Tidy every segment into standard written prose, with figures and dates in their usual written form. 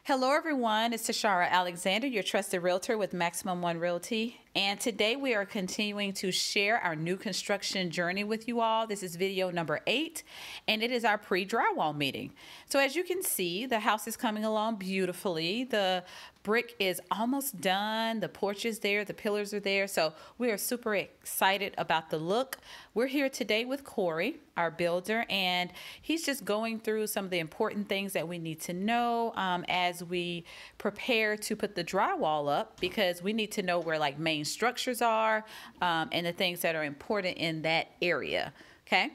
Hello everyone, it's Tesharra Alexander, your trusted realtor with Maximum One Realty. And today we are continuing to share our new construction journey with you all. This is video number 8, and it is our pre-drywall meeting. So as you can see, the house is coming along beautifully. The brick is almost done. The porch is there. The pillars are there. So we are super excited about the look. We're here today with Corey, our builder, and he's just going through some of the important things that we need to know as we prepare to put the drywall up, because we need to know where like main structures are and the things that are important in that area. Okay.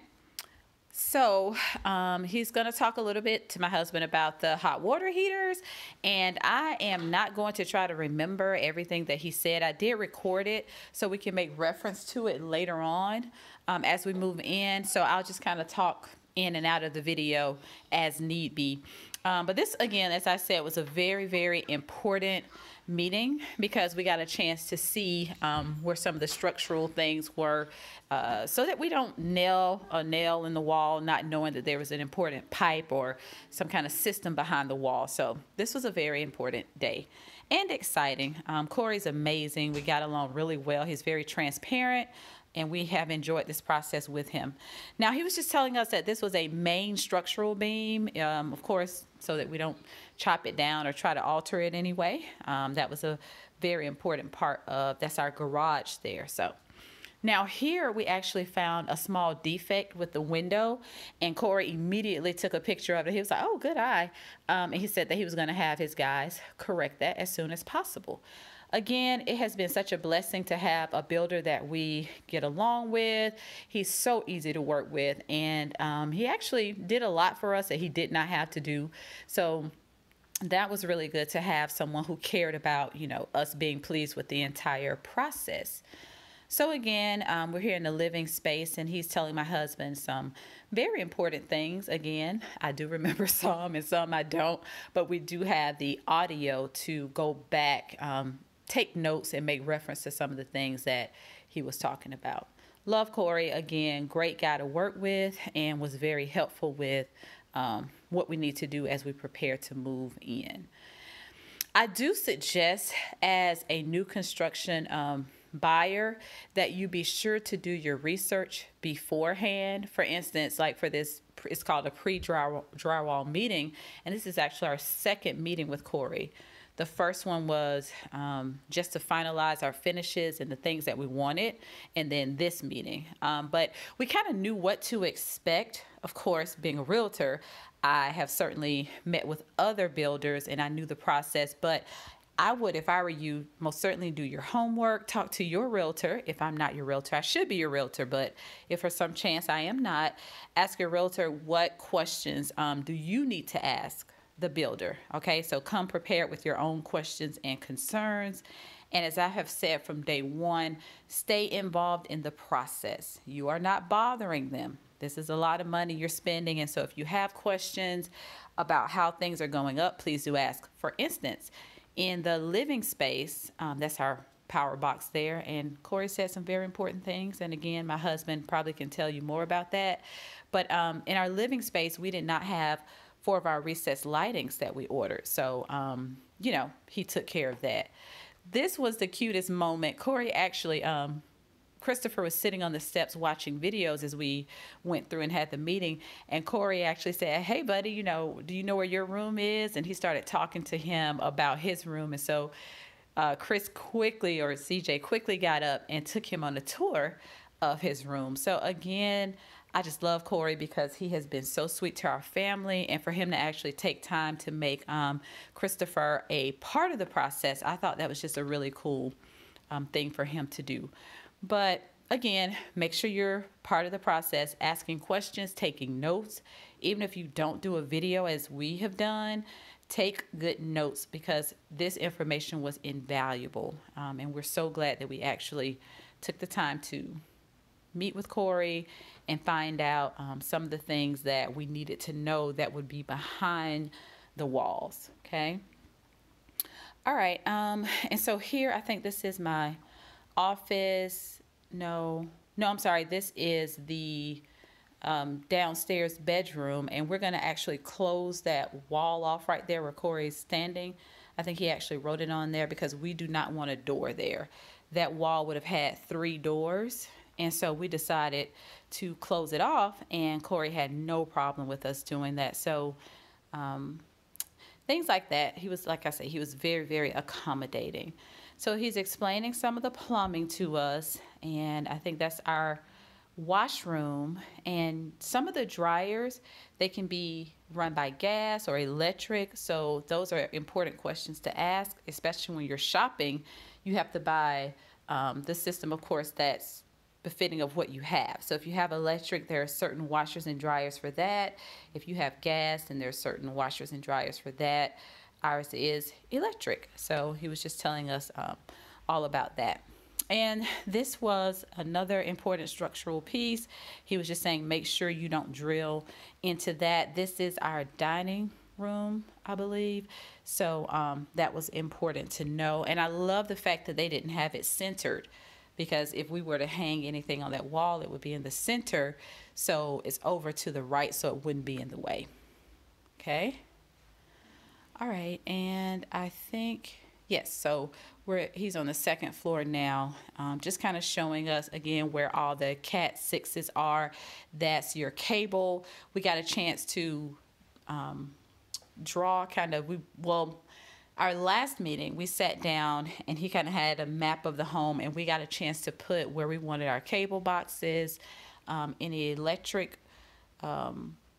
So he's going to talk a little bit to my husband about the hot water heaters, and I am not going to try to remember everything that he said. I did record it so we can make reference to it later on as we move in. So I'll just kind of talk in and out of the video as need be. But this, again, as I said, was a very, very important meeting because we got a chance to see where some of the structural things were so that we don't nail a nail in the wall not knowing that there was an important pipe or some kind of system behind the wall. So this was a very important day and exciting. Corey's amazing. We got along really well. He's very transparent, and we have enjoyed this process with him. Now, he was just telling us that this was a main structural beam, of course, so that we don't chop it down or try to alter it anyway. That was a very important part of, that's our garage there. So now here we actually found a small defect with the window, and Corey immediately took a picture of it. He was like, oh, good eye. And he said that he was gonna have his guys correct that as soon as possible. Again, it has been such a blessing to have a builder that we get along with. He's so easy to work with, and he actually did a lot for us that he did not have to do. So that was really good to have someone who cared about, you know, us being pleased with the entire process. So again, we're here in the living space, and he's telling my husband some very important things. Again, I do remember some and some I don't, but we do have the audio to go back, take notes and make reference to some of the things that he was talking about. Love Corey, again, great guy to work with, and was very helpful with what we need to do as we prepare to move in. I do suggest, as a new construction buyer, that you be sure to do your research beforehand. For instance, like for this, it's called a pre-drywall meeting, and this is actually our second meeting with Corey. The first one was just to finalize our finishes and the things that we wanted, and then this meeting. But we kind of knew what to expect. Of course, being a realtor, I have certainly met with other builders, and I knew the process, but I would, if I were you, most certainly do your homework, talk to your realtor. If I'm not your realtor, I should be your realtor, but if for some chance I am not, ask your realtor what questions do you need to ask the builder. Okay, so come prepared with your own questions and concerns. And as I have said from day one, stay involved in the process. You are not bothering them. This is a lot of money you're spending, and so if you have questions about how things are going up, please do ask. For instance, in the living space, that's our power box there, and Corey said some very important things, and again, my husband probably can tell you more about that. But in our living space, we did not have 4 of our recessed lightings that we ordered. So, you know, he took care of that. This was the cutest moment. Corey actually, Christopher was sitting on the steps watching videos as we went through and had the meeting. And Corey actually said, hey, buddy, you know, do you know where your room is? And he started talking to him about his room. And so Chris quickly, or CJ quickly got up and took him on a tour of his room. So again, I just love Corey because he has been so sweet to our family, and for him to actually take time to make Christopher a part of the process, I thought that was just a really cool thing for him to do. But again, make sure you're part of the process, asking questions, taking notes. Even if you don't do a video as we have done, take good notes because this information was invaluable. And we're so glad that we actually took the time to meet with Corey and find out some of the things that we needed to know that would be behind the walls. Okay. All right. And so here, I think this is my office. No, I'm sorry. This is the downstairs bedroom, and we're going to actually close that wall off right there where Corey's standing. I think he actually wrote it on there because we do not want a door there. That wall would have had 3 doors, and so we decided to close it off, and Corey had no problem with us doing that. So things like that, he was, like I said, he was very, very accommodating. So he's explaining some of the plumbing to us, and I think that's our washroom. And some of the dryers, they can be run by gas or electric, so those are important questions to ask, especially when you're shopping. You have to buy the system, of course, that's befitting of what you have. So if you have electric, there are certain washers and dryers for that. If you have gas, then there's certain washers and dryers for that. Ours is electric. So he was just telling us all about that. And this was another important structural piece. He was just saying, make sure you don't drill into that. This is our dining room, I believe. So that was important to know. And I love the fact that they didn't have it centered, because if we were to hang anything on that wall, it would be in the center. So it's over to the right, so it wouldn't be in the way. Okay. All right. And I think, yes, so he's on the 2nd floor now, just kind of showing us again where all the Cat 6s are. That's your cable. We got a chance to draw kind of, our last meeting, we sat down and he kind of had a map of the home, and we got a chance to put where we wanted our cable boxes, any electric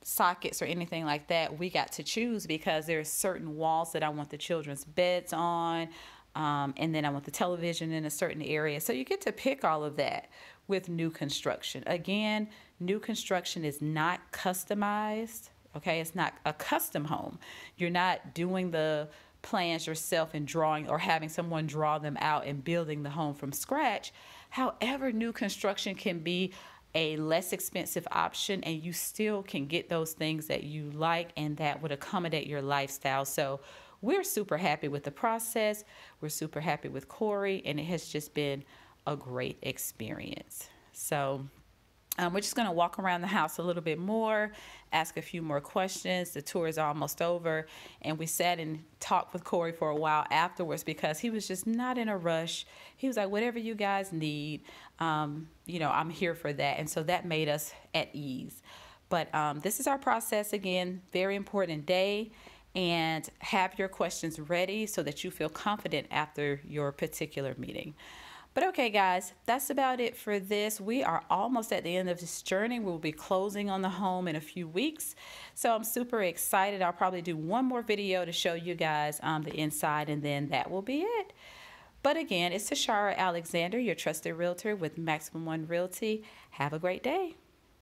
sockets or anything like that. We got to choose because there's certain walls that I want the children's beds on, and then I want the television in a certain area. So you get to pick all of that with new construction. Again, new construction is not customized. Okay, it's not a custom home. You're not doing the plans yourself and drawing or having someone draw them out and building the home from scratch. However, new construction can be a less expensive option, and you still can get those things that you like and that would accommodate your lifestyle. So we're super happy with the process. We're super happy with Corey, and it has just been a great experience. So we're just going to walk around the house a little bit more, ask a few more questions. The tour is almost over, and we sat and talked with Corey for a while afterwards because he was just not in a rush. He was like, whatever you guys need, you know, I'm here for that. And so that made us at ease. But this is our process. Again, very important day, and have your questions ready so that you feel confident after your particular meeting. But okay, guys, that's about it for this. We are almost at the end of this journey. We'll be closing on the home in a few weeks. So I'm super excited. I'll probably do one more video to show you guys the inside, and then that will be it. But again, it's TesHarra Alexander, your trusted realtor with Maximum One Realty. Have a great day.